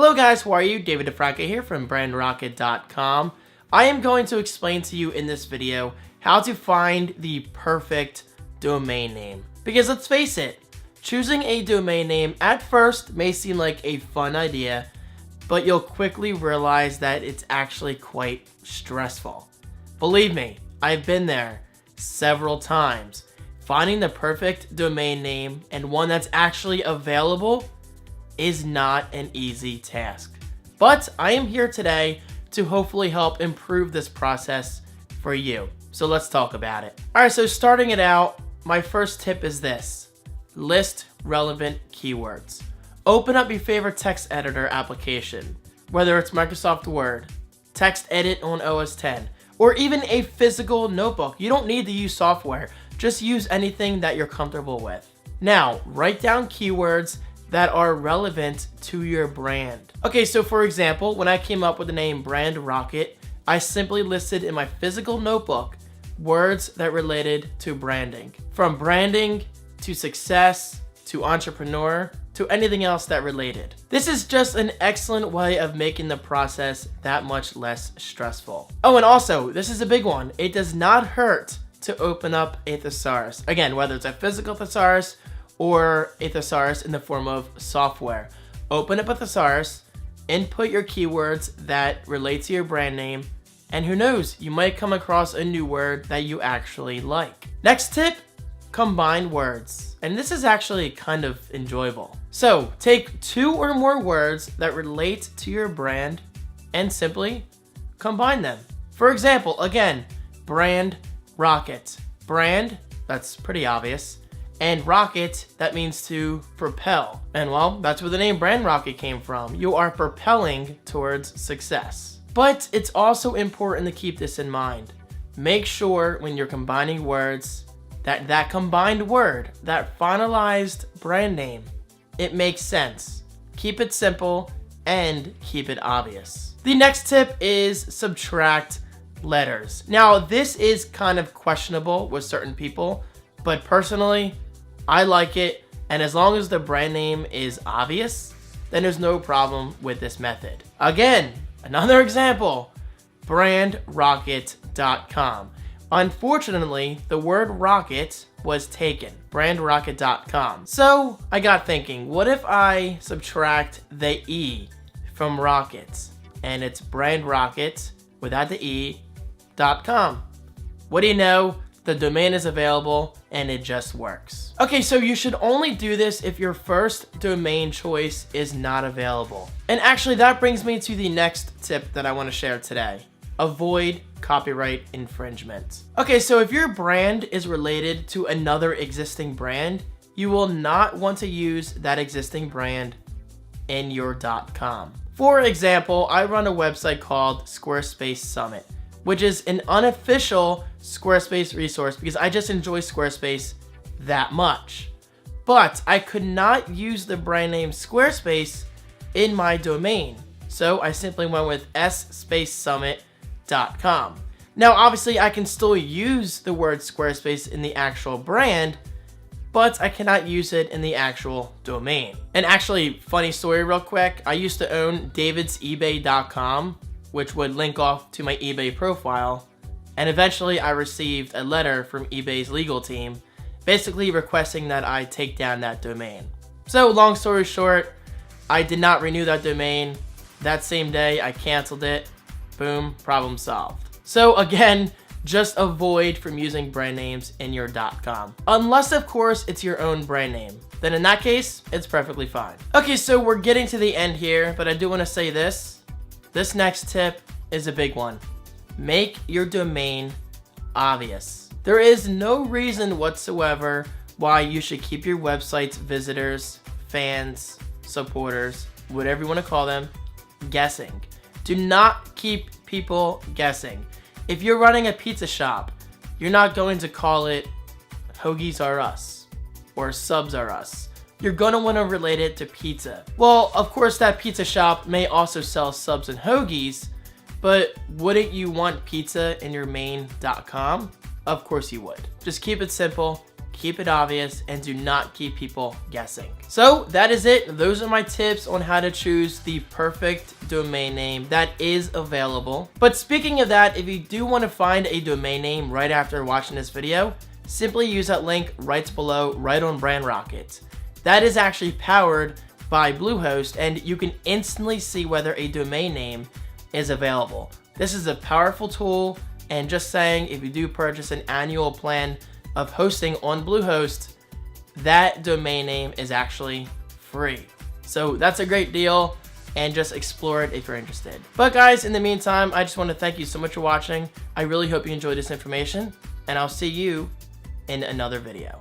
Hello guys, how are you? David DeFranco here from BrandRocket.com. I am going to explain to you in this video how to find the perfect domain name. Because let's face it, choosing a domain name at first may seem like a fun idea, but you'll quickly realize that it's actually quite stressful. Believe me, I've been there several times. Finding the perfect domain name and one that's actually available is not an easy task. But I am here today to hopefully help improve this process for you. So let's talk about it. Alright, so starting it out, my first tip is this. List relevant keywords. Open up your favorite text editor application, whether it's Microsoft Word, TextEdit on OS X, or even a physical notebook. You don't need to use software. Just use anything that you're comfortable with. Now, write down keywords that are relevant to your brand. Okay, so for example, when I came up with the name Brand Rocket, I simply listed in my physical notebook words that related to branding. From branding to success to entrepreneur to anything else that related. This is just an excellent way of making the process that much less stressful. Oh, and also, this is a big one. It does not hurt to open up a thesaurus. Again, whether it's a physical thesaurus or a thesaurus in the form of software. Open up a thesaurus, input your keywords that relate to your brand name, and who knows, you might come across a new word that you actually like. Next tip, combine words. And this is actually kind of enjoyable. So take two or more words that relate to your brand and simply combine them. For example, again, brand rocket. Brand, that's pretty obvious. And rocket, that means to propel. And well, that's where the name Brand Rocket came from. You are propelling towards success. But it's also important to keep this in mind. Make sure when you're combining words that combined word, that finalized brand name, it makes sense. Keep it simple and keep it obvious. The next tip is subtract letters. Now, this is kind of questionable with certain people, but personally, I like it, and as long as the brand name is obvious, then there's no problem with this method. Again, another example, brandrocket.com. Unfortunately, the word rocket was taken, brandrocket.com. So I got thinking, what if I subtract the E from rocket, and it's brandrocket without the E.com. What do you know? The domain is available and it just works. Okay, so you should only do this if your first domain choice is not available. And actually that brings me to the next tip that I want to share today. Avoid copyright infringement. Okay, so if your brand is related to another existing brand, you will not want to use that existing brand in your .com. For example, I run a website called Squarespace Summit, which is an unofficial Squarespace resource because I just enjoy Squarespace that much. But I could not use the brand name Squarespace in my domain, so I simply went with sspacesummit.com. Now, obviously, I can still use the word Squarespace in the actual brand, but I cannot use it in the actual domain. And actually, funny story real quick, I used to own davidsebay.com, which would link off to my eBay profile. And eventually I received a letter from eBay's legal team basically requesting that I take down that domain. So long story short, I did not renew that domain. That same day I canceled it. Boom, problem solved. So again, just avoid from using brand names in your .com. Unless of course it's your own brand name. Then in that case, it's perfectly fine. Okay, so we're getting to the end here, but I do want to say this. This next tip is a big one. Make your domain obvious. There is no reason whatsoever why you should keep your website's visitors, fans, supporters, whatever you want to call them, guessing. Do not keep people guessing. If you're running a pizza shop, you're not going to call it Hoagies Are Us or Subs Are Us. You're going to want to relate it to pizza. Well, of course, that pizza shop may also sell subs and hoagies, but wouldn't you want pizza in your main.com? Of course you would. Just keep it simple, keep it obvious, and do not keep people guessing. So that is it. Those are my tips on how to choose the perfect domain name that is available. But speaking of that, if you do want to find a domain name right after watching this video, simply use that link right below, right on Brand Rockt. That is actually powered by Bluehost, and you can instantly see whether a domain name is available. This is a powerful tool, and just saying, if you do purchase an annual plan of hosting on Bluehost, that domain name is actually free. So that's a great deal, and just explore it if you're interested. But guys, in the meantime, I just want to thank you so much for watching. I really hope you enjoyed this information, and I'll see you in another video.